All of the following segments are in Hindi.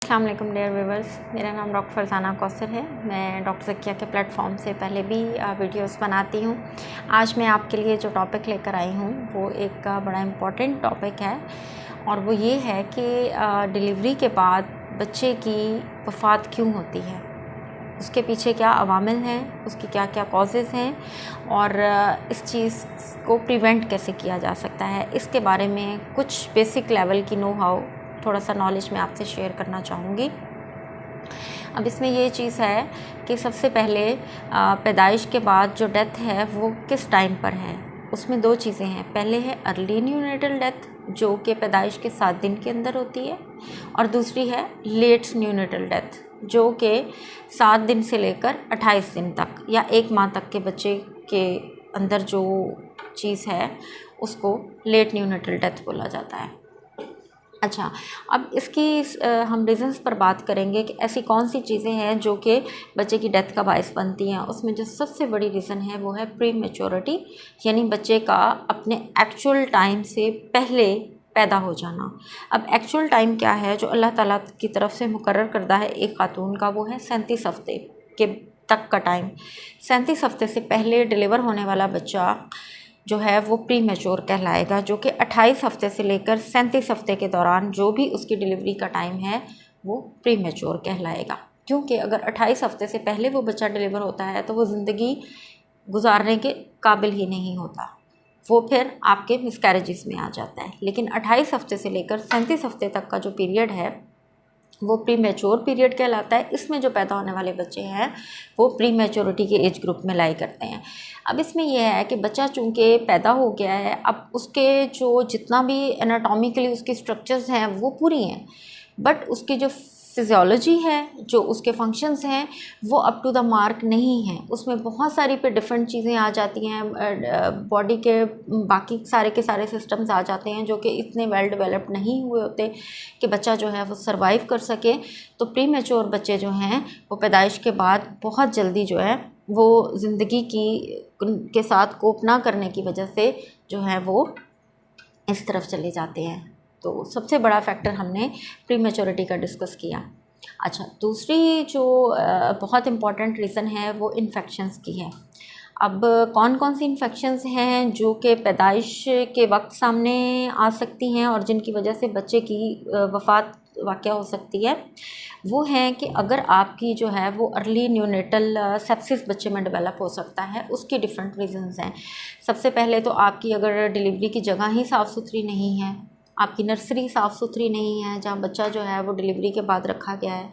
अस्सलाम वालेकुम डियर व्यूवर्स, मेरा नाम डॉक्टर फरजाना कौसर है। मैं डॉक्टर ज़किया के प्लेटफॉर्म से पहले भी वीडियोस बनाती हूँ। आज मैं आपके लिए जो टॉपिक लेकर आई हूँ वो एक बड़ा इम्पॉर्टेंट टॉपिक है और वो ये है कि डिलीवरी के बाद बच्चे की वफ़ात क्यों होती है, उसके पीछे क्या अवामिल हैं, उसकी क्या क्या कॉजेज़ हैं और इस चीज़ को प्रिवेंट कैसे किया जा सकता है। इसके बारे में कुछ बेसिक लेवल की नो हाउ, थोड़ा सा नॉलेज मैं आपसे शेयर करना चाहूँगी। अब इसमें ये चीज़ है कि सबसे पहले पैदाइश के बाद जो डेथ है वो किस टाइम पर है। उसमें दो चीज़ें हैं। पहले है अर्ली न्यूनेटल डेथ जो कि पैदाइश के 7 दिन के अंदर होती है, और दूसरी है लेट न्यूनेटल डेथ जो कि 7 दिन से लेकर 28 दिन तक या 1 माह तक के बच्चे के अंदर जो चीज़ है उसको लेट न्यूनेटल डेथ बोला जाता है। अच्छा, अब इसकी हम रीज़न्स पर बात करेंगे कि ऐसी कौन सी चीज़ें हैं जो कि बच्चे की डेथ का बायस बनती हैं। उसमें जो सबसे बड़ी रीज़न है वो है प्री मैच्योरिटी, यानी बच्चे का अपने एक्चुअल टाइम से पहले पैदा हो जाना। अब एक्चुअल टाइम क्या है जो अल्लाह ताला की तरफ से मुकर्रर करदा है एक खातून का, वो है 37 हफ्ते के तक का टाइम। 37 हफ्ते से पहले डिलीवर होने वाला बच्चा जो है वो प्री मैच्योर कहलाएगा, जो कि 28 हफ्ते से लेकर 37 हफ्ते के दौरान जो भी उसकी डिलीवरी का टाइम है वो प्री मैच्योर कहलाएगा। क्योंकि अगर 28 हफ्ते से पहले वो बच्चा डिलीवर होता है तो वो ज़िंदगी गुजारने के काबिल ही नहीं होता, वो फिर आपके मिसकैरेजेस में आ जाता है। लेकिन 28 हफ्ते से लेकर 37 हफ्ते तक का जो पीरियड है वो प्री मैच्योर पीरियड कहलाता है। इसमें जो पैदा होने वाले बच्चे हैं वो प्री मैच्योरिटी के एज ग्रुप में लाई करते हैं। अब इसमें यह है कि बच्चा चूँकि पैदा हो गया है, अब उसके जो जितना भी एनाटॉमिकली उसकी स्ट्रक्चर्स हैं वो पूरी हैं, बट उसकी जो फिजियोलॉजी है, जो उसके फंक्शंस हैं वो अप टू द मार्क नहीं है। उसमें बहुत सारी पे डिफरेंट चीज़ें आ जाती हैं, बॉडी के बाकी सारे के सारे सिस्टम्स आ जाते हैं जो कि इतने वेल डेवलप्ड नहीं हुए होते कि बच्चा जो है वो सर्वाइव कर सके। तो प्री मैच्योर बच्चे जो हैं वो पैदाइश के बाद बहुत जल्दी जो है वो ज़िंदगी के साथ कोप ना करने की वजह से जो है वो इस तरफ चले जाते हैं। तो सबसे बड़ा फैक्टर हमने प्री मैच्योरिटी का डिस्कस किया। अच्छा, दूसरी जो बहुत इम्पॉर्टेंट रीज़न है वो इन्फेक्शंस की है। अब कौन कौन सी इन्फेक्शंस हैं जो कि पैदाइश के वक्त सामने आ सकती हैं और जिनकी वजह से बच्चे की वफ़ात वाक़या हो सकती है, वो है कि अगर आपकी जो है वो अर्ली न्यूनेटल सेप्सिस बच्चे में डेवलप हो सकता है। उसके डिफरेंट रीज़न्स हैं। सबसे पहले तो आपकी अगर डिलीवरी की जगह ही साफ़ सुथरी नहीं है, आपकी नर्सरी साफ़ सुथरी नहीं है जहाँ बच्चा जो है वो डिलीवरी के बाद रखा गया है,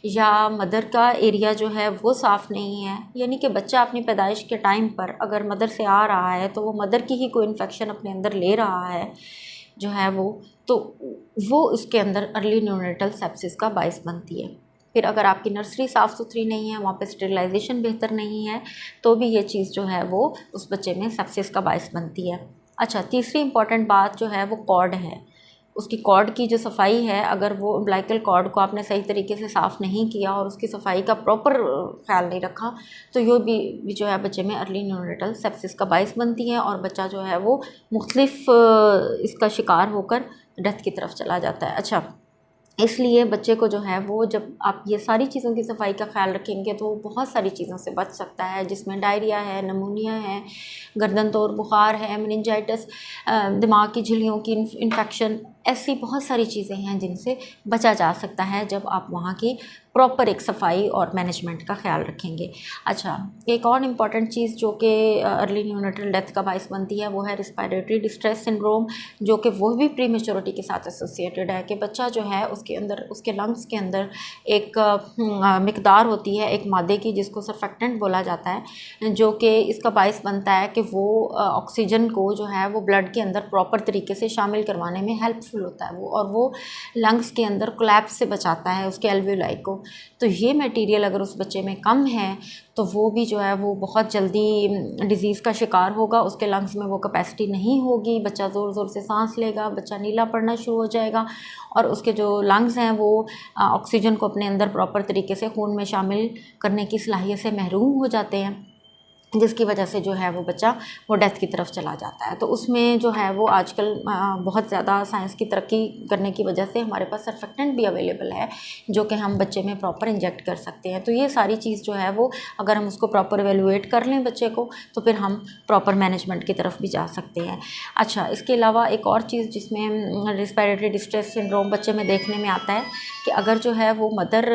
या मदर का एरिया जो है वो साफ़ नहीं है, यानी कि बच्चा अपनी पैदाइश के टाइम पर अगर मदर से आ रहा है तो वो मदर की ही कोई इन्फेक्शन अपने अंदर ले रहा है जो है वो उसके अंदर अर्ली न्यूनेटल सेप्सिस का बायस बनती है। फिर अगर आपकी नर्सरी साफ़ सुथरी नहीं है, वहाँ पे स्टेरिलाइजेशन बेहतर नहीं है, तो भी ये चीज़ जो है वो उस बच्चे में सेप्सिस का बायस बनती है। अच्छा, तीसरी इंपॉर्टेंट बात जो है वो कॉर्ड है। उसकी कॉर्ड की जो सफाई है, अगर वो अम्बिलिकल कॉर्ड को आपने सही तरीके से साफ़ नहीं किया और उसकी सफाई का प्रॉपर ख्याल नहीं रखा तो ये भी जो है बच्चे में अर्ली न्यूनेटल सेप्सिस का बायस बनती है और बच्चा जो है वो मुख्तलिफ इसका शिकार होकर डेथ की तरफ चला जाता है। अच्छा, इसलिए बच्चे को जो है वो जब आप ये सारी चीज़ों की सफाई का ख्याल रखेंगे तो बहुत सारी चीज़ों से बच सकता है, जिसमें डायरिया है, नमूनिया है, गर्दन तोड़ बुखार है, मेनिंजाइटिस, दिमाग की झिल्लियों की इन्फेक्शन, ऐसी बहुत सारी चीज़ें हैं जिनसे बचा जा सकता है जब आप वहाँ की प्रॉपर एक सफाई और मैनेजमेंट का ख्याल रखेंगे। अच्छा, एक और इम्पॉर्टेंट चीज़ जो कि अर्ली न्यूनेटल डेथ का बायस बनती है वो है रिस्पायरेटरी डिस्ट्रेस सिंड्रोम, जो कि वो भी प्री मैच्योरिटी के साथ एसोसिएटेड है कि बच्चा जो है उसके अंदर, उसके लंग्स के अंदर एक मिकदार होती है एक मादे की जिसको सर्फेक्टेंट बोला जाता है, जो कि इसका बायस बनता है कि वो ऑक्सीजन को जो है वो ब्लड के अंदर प्रॉपर तरीके से शामिल करवाने में हेल्पफुल होता है वो, और वो लंग्स के अंदर कोलैप्स से बचाता है उसके एल्वेओलाई को। तो ये मटेरियल अगर उस बच्चे में कम है तो वो भी जो है वो बहुत जल्दी डिज़ीज़ का शिकार होगा, उसके लंग्स में वो कैपेसिटी नहीं होगी, बच्चा ज़ोर ज़ोर से सांस लेगा, बच्चा नीला पड़ना शुरू हो जाएगा और उसके जो लंग्स हैं वो ऑक्सीजन को अपने अंदर प्रॉपर तरीके से खून में शामिल करने की सलाहियत से महरूम हो जाते हैं। जिसकी वजह से जो है वो बच्चा वो डेथ की तरफ चला जाता है। तो उसमें जो है वो आजकल बहुत ज़्यादा साइंस की तरक्की करने की वजह से हमारे पास सर्फेक्टेंट भी अवेलेबल है जो कि हम बच्चे में प्रॉपर इंजेक्ट कर सकते हैं। तो ये सारी चीज़ जो है वो अगर हम उसको प्रॉपर एवेलुएट कर लें बच्चे को तो फिर हम प्रॉपर मैनेजमेंट की तरफ भी जा सकते हैं। अच्छा, इसके अलावा एक और चीज़ जिसमें रिस्पिरेटरी डिस्ट्रेस सिंड्रोम बच्चे में देखने में आता है कि अगर जो है वो मदर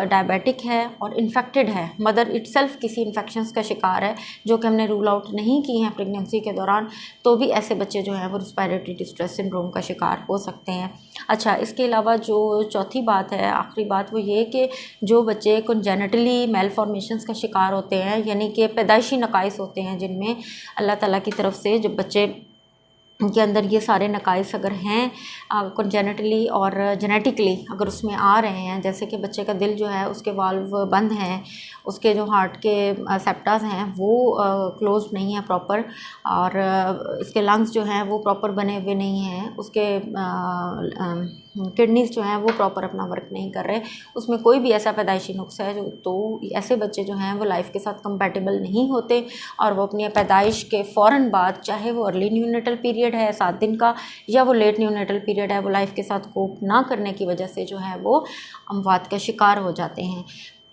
डायबिटिक है और इन्फेक्टेड है, मदर इटसेल्फ किसी इन्फेक्शंस का शिकार है जो कि हमने रूल आउट नहीं की हैं प्रेगनेंसी के दौरान, तो भी ऐसे बच्चे जो हैं वो रिस्पिरेटरी डिस्ट्रेस सिंड्रोम का शिकार हो सकते हैं। अच्छा, इसके अलावा जो चौथी बात है, आखिरी बात, वो ये कि जो बच्चे कंजेनिटली मेलफॉर्मेशंस का शिकार होते हैं, यानी कि पैदाइशी नकाइस होते हैं जिनमें अल्लाह ताला की तरफ से जब बच्चे के अंदर ये सारे नकाइस अगर हैं कंजेनिटली और जेनेटिकली अगर उसमें आ रहे हैं, जैसे कि बच्चे का दिल जो है उसके वाल्व बंद हैं, उसके जो हार्ट के सेप्टास हैं वो क्लोज नहीं है प्रॉपर, और इसके लंग्स जो हैं वो प्रॉपर बने हुए नहीं हैं, उसके किडनीज़ जो हैं वो प्रॉपर अपना वर्क नहीं कर रहे, उसमें कोई भी ऐसा पैदाइशी नुक्स है जो, तो ऐसे बच्चे जो हैं वो लाइफ के साथ कंपैटिबल नहीं होते और वो अपनी पैदाइश के फ़ौरन बाद, चाहे वो अर्ली न्यूनेटल पीरियड है 7 दिन का या वो लेट न्यूनेटल पीरियड है, वो लाइफ के साथ कोप ना करने की वजह से जो है वो अमवात का शिकार हो जाते हैं।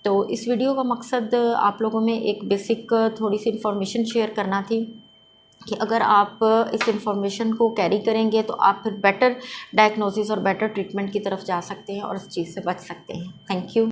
तो इस वीडियो का मकसद आप लोगों में एक बेसिक थोड़ी सी इन्फॉर्मेशन शेयर करना थी कि अगर आप इस इन्फॉर्मेशन को कैरी करेंगे तो आप फिर बेटर डायग्नोसिस और बेटर ट्रीटमेंट की तरफ जा सकते हैं और इस चीज़ से बच सकते हैं। Thank you.